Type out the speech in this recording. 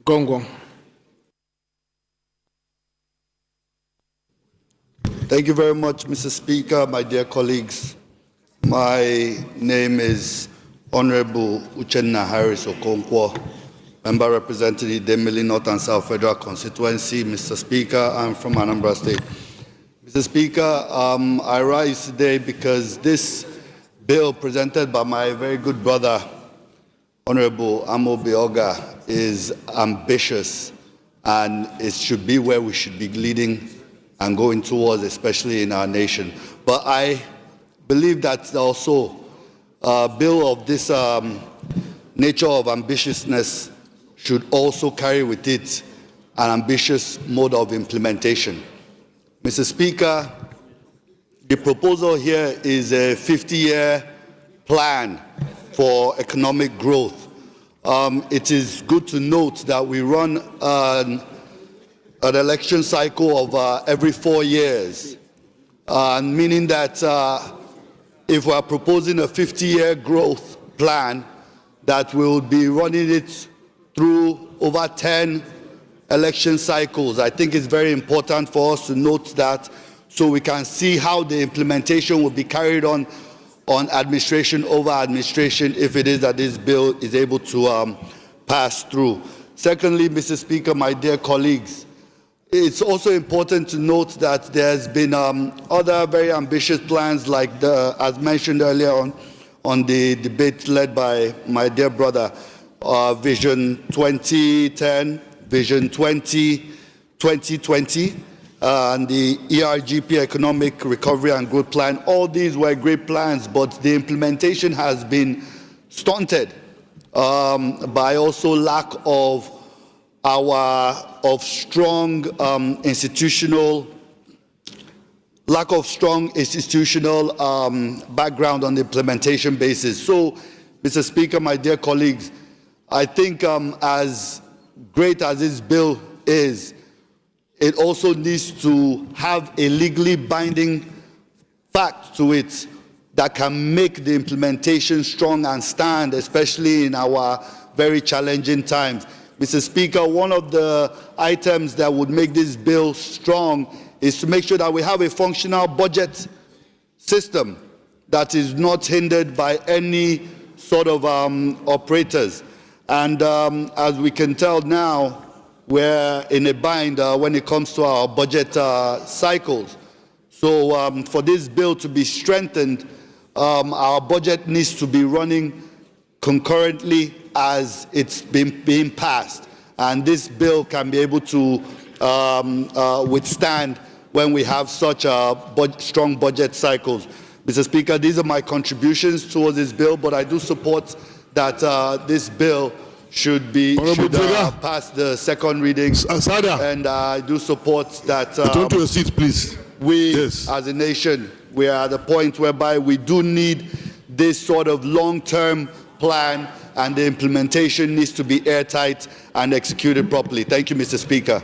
Okonkwo. Thank you very much, Mr. Speaker, my dear colleagues. My name is Honorable Uchenna Okonkwo, member representing the Demili North and South Federal Constituency. Mr. Speaker, I'm from Anambra State. Mr. Speaker, I rise today because this bill presented by my very good brother, Honorable Amobi Oga, is ambitious, and it should be where we should be leading and going towards, especially in our nation. But I believe that also a bill of this nature of ambitiousness should also carry with it an ambitious mode of implementation. Mr. Speaker, the proposal here is a 50-year plan for economic growth. It is good to note that we run an election cycle of every 4 years, meaning that if we are proposing a 50-year growth plan, that we will be running it through over 10 election cycles. I think it's very important for us to note that so we can see how the implementation will be carried on administration over administration if it is that this bill is able to pass through. Secondly, Mr. Speaker, my dear colleagues, it's also important to note that there's been other very ambitious plans like as mentioned earlier on the debate led by my dear brother, Vision 2010, Vision 2020, and the ERGP Economic Recovery and Growth Plan. All these were great plans, but the implementation has been stunted by also lack of strong institutional background on the implementation basis. So, Mr. Speaker, my dear colleagues, I think as great as this bill is, it also needs to have a legally binding fact to it that can make the implementation strong and stand, especially in our very challenging times. Mr. Speaker, one of the items that would make this bill strong is to make sure that we have a functional budget system that is not hindered by any sort of operators. And as we can tell now, we're in a bind when it comes to our budget cycles. So for this bill to be strengthened, our budget needs to be running concurrently as it's being passed. And this bill can be able to withstand when we have such strong budget cycles. Mr. Speaker, these are my contributions towards this bill, but I do support that this bill should pass the second reading. And I do support that return to your seat, please. We, as a nation, we are at the point whereby we do need this sort of long-term plan, and the implementation needs to be airtight and executed properly. Thank you, Mr. Speaker.